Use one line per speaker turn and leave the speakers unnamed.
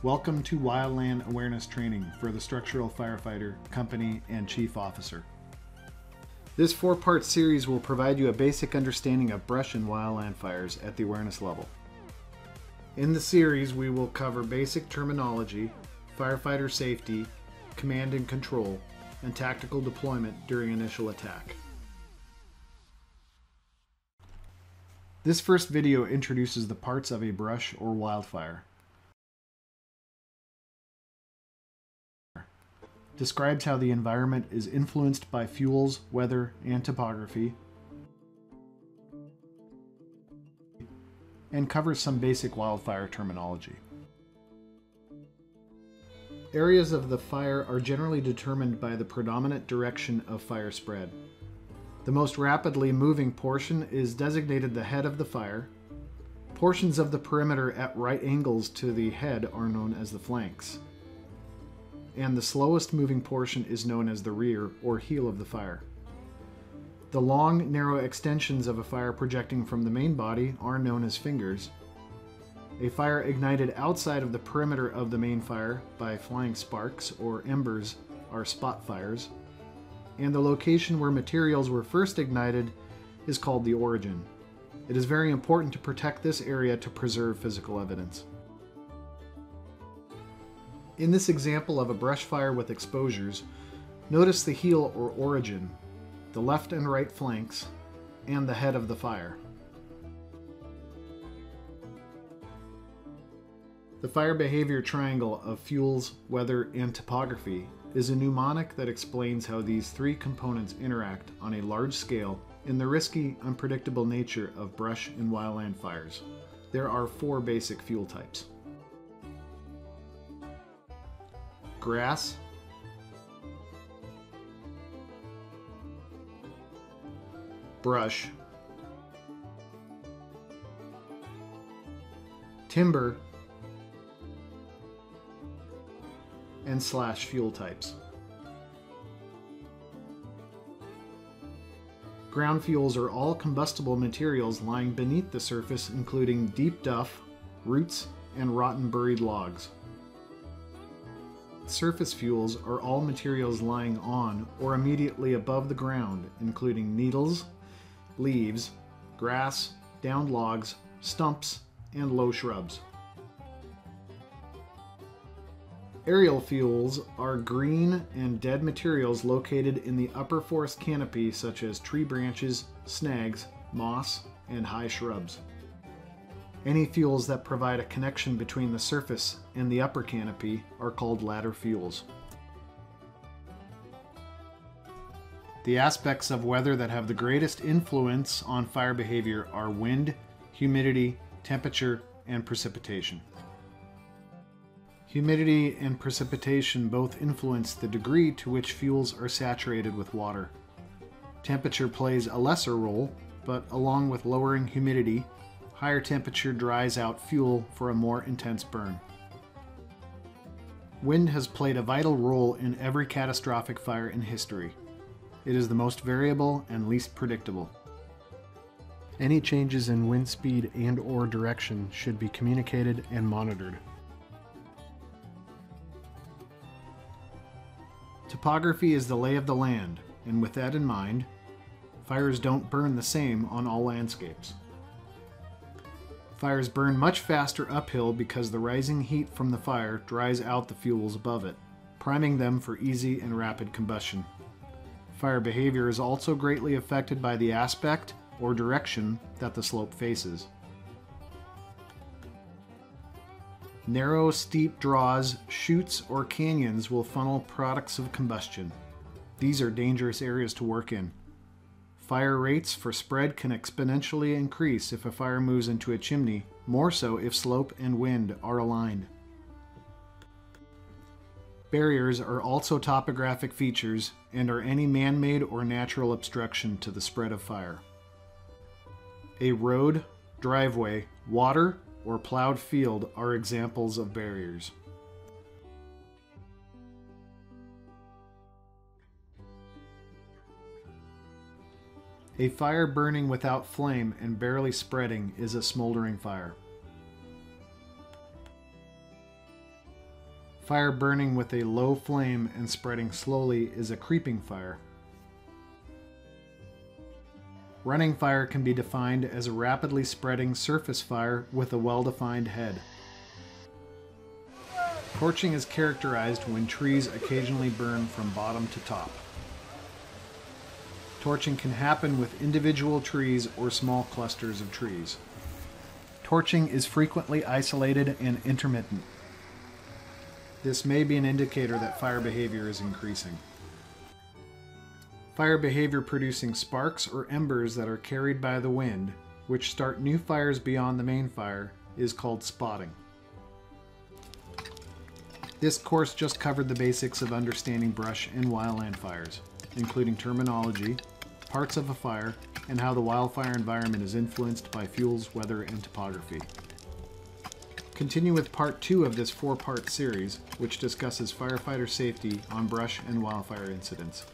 Welcome to Wildland Awareness Training for the Structural Firefighter, Company, and Chief Officer. This 4-part series will provide you a basic understanding of brush and wildland fires at the awareness level. In the series, we will cover basic terminology, firefighter safety, command and control, and tactical deployment during initial attack. This first video introduces the parts of a brush or wildfire. Describes how the environment is influenced by fuels, weather, and topography, and covers some basic wildfire terminology. Areas of the fire are generally determined by the predominant direction of fire spread. The most rapidly moving portion is designated the head of the fire. Portions of the perimeter at right angles to the head are known as the flanks. And the slowest moving portion is known as the rear or heel of the fire. The long, narrow extensions of a fire projecting from the main body are known as fingers. A fire ignited outside of the perimeter of the main fire by flying sparks or embers are spot fires. And the location where materials were first ignited is called the origin. It is very important to protect this area to preserve physical evidence. In this example of a brush fire with exposures, notice the heel or origin, the left and right flanks, and the head of the fire. The fire behavior triangle of fuels, weather, and topography is a mnemonic that explains how these three components interact on a large scale in the risky, unpredictable nature of brush and wildland fires. There are 4 basic fuel types: grass, brush, timber, and slash fuel types. Ground fuels are all combustible materials lying beneath the surface, including deep duff, roots, and rotten buried logs. Surface fuels are all materials lying on or immediately above the ground, including needles, leaves, grass, downed logs, stumps, and low shrubs. Aerial fuels are green and dead materials located in the upper forest canopy, such as tree branches, snags, moss, and high shrubs. Any fuels that provide a connection between the surface and the upper canopy are called ladder fuels. The aspects of weather that have the greatest influence on fire behavior are wind, humidity, temperature, and precipitation. Humidity and precipitation both influence the degree to which fuels are saturated with water. Temperature plays a lesser role, but along with lowering humidity, higher temperature dries out fuel for a more intense burn. Wind has played a vital role in every catastrophic fire in history. It is the most variable and least predictable. Any changes in wind speed and/or direction should be communicated and monitored. Topography is the lay of the land, and with that in mind, fires don't burn the same on all landscapes. Fires burn much faster uphill because the rising heat from the fire dries out the fuels above it, priming them for easy and rapid combustion. Fire behavior is also greatly affected by the aspect or direction that the slope faces. Narrow, steep draws, chutes, or canyons will funnel products of combustion. These are dangerous areas to work in. Fire rates for spread can exponentially increase if a fire moves into a chimney, more so if slope and wind are aligned. Barriers are also topographic features and are any man-made or natural obstruction to the spread of fire. A road, driveway, water, or plowed field are examples of barriers. A fire burning without flame and barely spreading is a smoldering fire. Fire burning with a low flame and spreading slowly is a creeping fire. Running fire can be defined as a rapidly spreading surface fire with a well-defined head. Torching is characterized when trees occasionally burn from bottom to top. Torching can happen with individual trees or small clusters of trees. Torching is frequently isolated and intermittent. This may be an indicator that fire behavior is increasing. Fire behavior producing sparks or embers that are carried by the wind, which start new fires beyond the main fire, is called spotting. This course just covered the basics of understanding brush and wildland fires, including terminology, parts of a fire, and how the wildfire environment is influenced by fuels, weather, and topography. Continue with part 2 of this 4-part series, which discusses firefighter safety on brush and wildfire incidents.